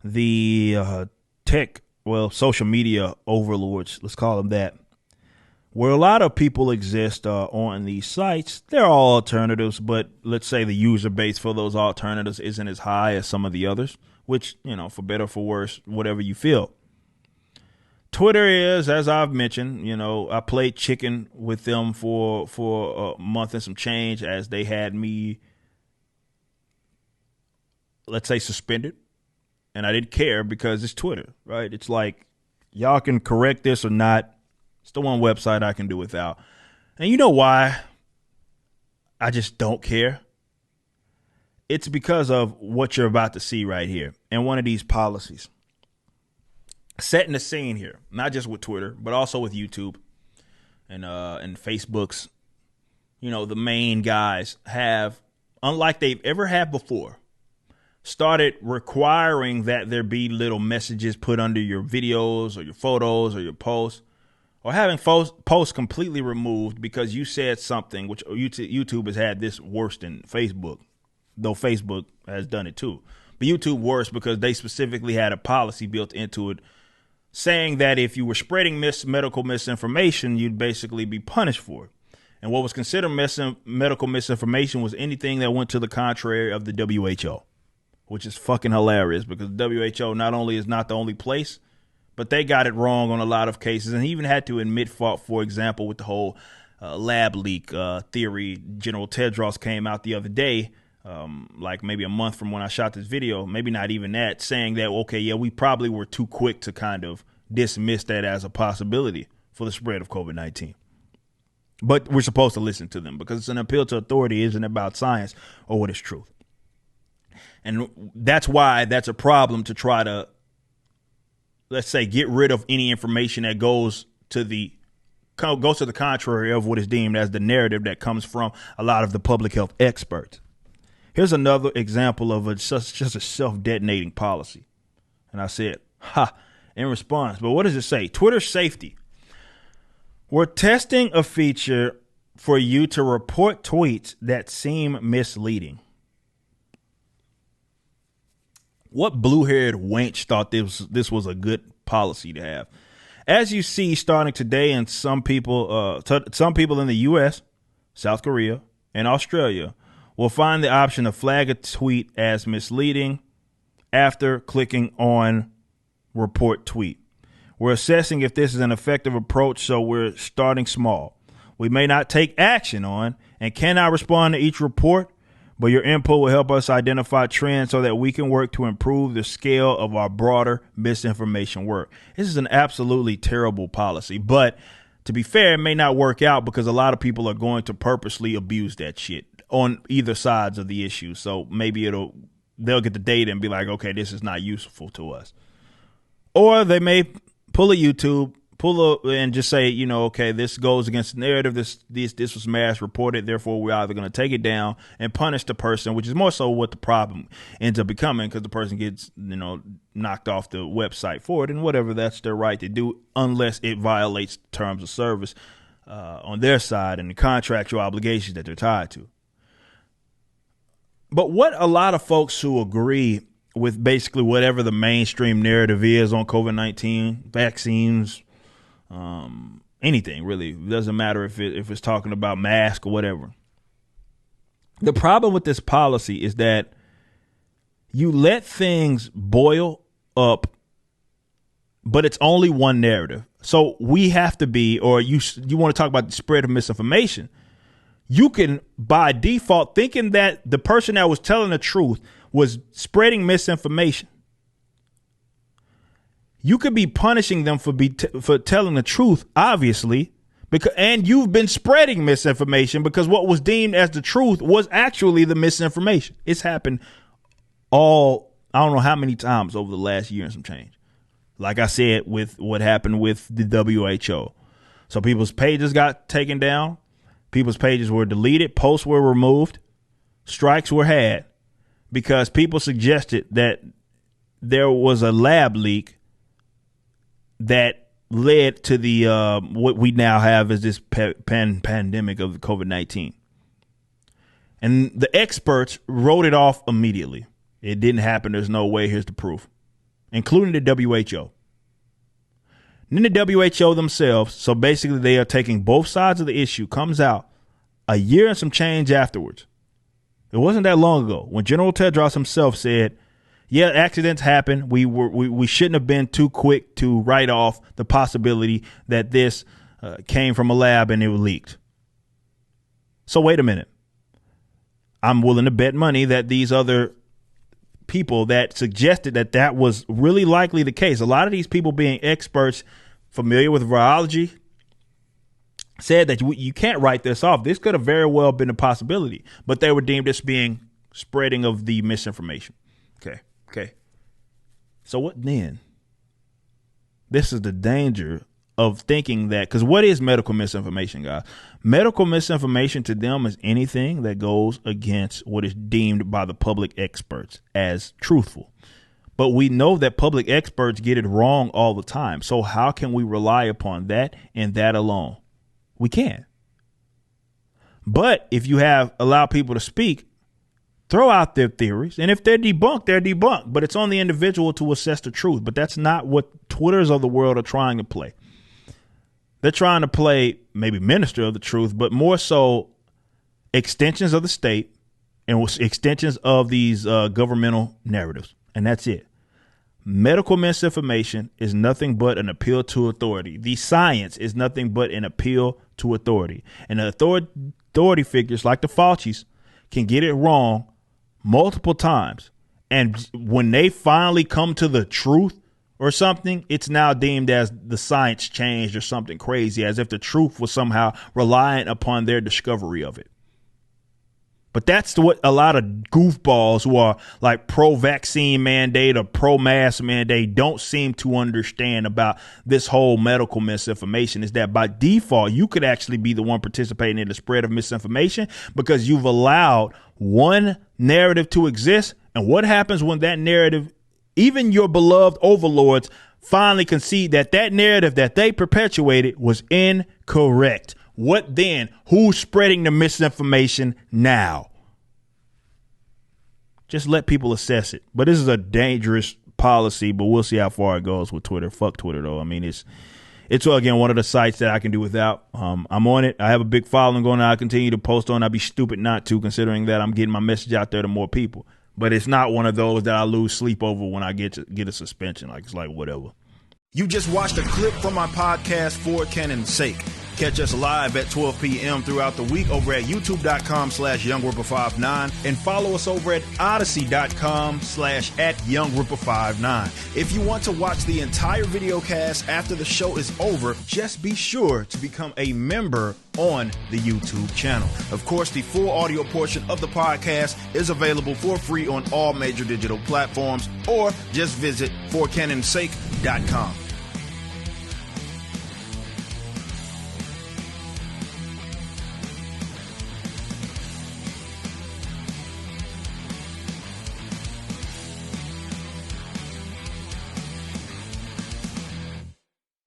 the social media overlords, let's call them that, where a lot of people exist on these sites. They're all alternatives, but let's say the user base for those alternatives isn't as high as some of the others, which, for better or for worse, whatever you feel. Twitter is, as I've mentioned, I played chicken with them for a month and some change as they had me, let's say, suspended. And I didn't care because it's Twitter, right? It's like, y'all can correct this or not. It's the one website I can do without. And you know why I just don't care? It's because of what you're about to see right here and one of these policies. Setting the scene here, not just with Twitter, but also with YouTube and Facebook's, the main guys have, unlike they've ever had before, started requiring that there be little messages put under your videos or your photos or your posts, or having posts completely removed because you said something, which YouTube has had this worse than Facebook, though Facebook has done it too. But YouTube worse because they specifically had a policy built into it saying that if you were spreading medical misinformation, you'd basically be punished for it. And what was considered medical misinformation was anything that went to the contrary of the WHO, which is fucking hilarious because WHO not only is not the only place, but they got it wrong on a lot of cases. And he even had to admit fault, for example, with the whole lab leak theory. General Tedros came out the other day, like maybe a month from when I shot this video, maybe not even that, saying that, okay, yeah, we probably were too quick to kind of dismiss that as a possibility for the spread of COVID-19. But we're supposed to listen to them because it's an appeal to authority, isn't about science or what is truth. And that's why that's a problem to try to, let's say, get rid of any information that goes to the contrary of what is deemed as the narrative that comes from a lot of the public health experts. Here's another example of just a self-detonating policy. And I said, in response. But what does it say? Twitter safety. We're testing a feature for you to report tweets that seem misleading. What blue-haired wench thought this was a good policy to have? As you see, starting today, and some people in the U.S., South Korea, and Australia will find the option to flag a tweet as misleading after clicking on report tweet. We're assessing if this is an effective approach, so we're starting small. We may not take action on and cannot respond to each report, but your input will help us identify trends so that we can work to improve the scale of our broader misinformation work. This is an absolutely terrible policy, but to be fair, it may not work out because a lot of people are going to purposely abuse that shit on either sides of the issue. So maybe they'll get the data and be like, okay, this is not useful to us. Or they may pull and just say, okay, this goes against the narrative. This was mass reported. Therefore, we're either going to take it down and punish the person, which is more so what the problem ends up becoming because the person gets, knocked off the website for it and whatever. That's their right to do unless it violates terms of service on their side and the contractual obligations that they're tied to. But what a lot of folks who agree with basically whatever the mainstream narrative is on COVID-19, vaccines, anything really, it doesn't matter if it's talking about masks or whatever. The problem with this policy is that you let things boil up, but it's only one narrative. So we have to be, or you want to talk about the spread of misinformation. You can, by default, thinking that the person that was telling the truth was spreading misinformation. You could be punishing them for telling the truth, obviously, and you've been spreading misinformation because what was deemed as the truth was actually the misinformation. It's happened I don't know how many times over the last year and some change. Like I said, with what happened with the WHO. So people's pages got taken down. People's pages were deleted. Posts were removed. Strikes were had because people suggested that there was a lab leak that led to the what we now have as this pandemic of COVID-19. And the experts wrote it off immediately. It didn't happen. There's no way. Here's the proof. including the WHO. And then the WHO themselves, so basically they are taking both sides of the issue, comes out a year and some change afterwards. It wasn't that long ago when General Tedros himself said, yeah, accidents happen. We shouldn't have been too quick to write off the possibility that this came from a lab and it was leaked. So wait a minute. I'm willing to bet money that these other people that suggested that that was really likely the case, a lot of these people being experts familiar with virology, said that you can't write this off. This could have very well been a possibility, but they were deemed as being spreading of the misinformation. Okay. So what then? This is the danger of thinking that, because what is medical misinformation, guys? Medical misinformation to them is anything that goes against what is deemed by the public experts as truthful. But we know that public experts get it wrong all the time. So how can we rely upon that and that alone? We can't. But if you allow people to speak, throw out their theories, and if they're debunked, they're debunked. But it's on the individual to assess the truth. But that's not what Twitters of the world are trying to play. They're trying to play maybe minister of the truth, but more so extensions of the state and extensions of these governmental narratives. And that's it. Medical misinformation is nothing but an appeal to authority. The science is nothing but an appeal to authority. And the authority figures like the Faucis can get it wrong multiple times. And when they finally come to the truth or something, it's now deemed as the science changed or something crazy, as if the truth was somehow reliant upon their discovery of it. But that's what a lot of goofballs who are like pro-vaccine mandate or pro-mask mandate don't seem to understand about this whole medical misinformation, is that by default, you could actually be the one participating in the spread of misinformation because you've allowed one narrative to exist. And what happens when that narrative, even your beloved overlords, finally concede that that narrative that they perpetuated was incorrect? What then? Who's spreading the misinformation now? Just let people assess it. But this is a dangerous policy, but we'll see how far it goes with Twitter. Fuck Twitter, though. I mean, it's again, one of the sites that I can do without. I'm on it. I have a big following going on. I continue to post on. I'd be stupid not to, considering that I'm getting my message out there to more people. But it's not one of those that I lose sleep over when I get a suspension. Like, it's like whatever. You just watched a clip from my podcast, For Canon's Sake. Catch us live at 12 p.m. throughout the week over at youtube.com/YoungRipper59 and follow us over at odyssey.com/@YoungRipper59. If you want to watch the entire video cast after the show is over, just be sure to become a member on the YouTube channel. Of course, the full audio portion of the podcast is available for free on all major digital platforms, or just visit forcanonsake.com.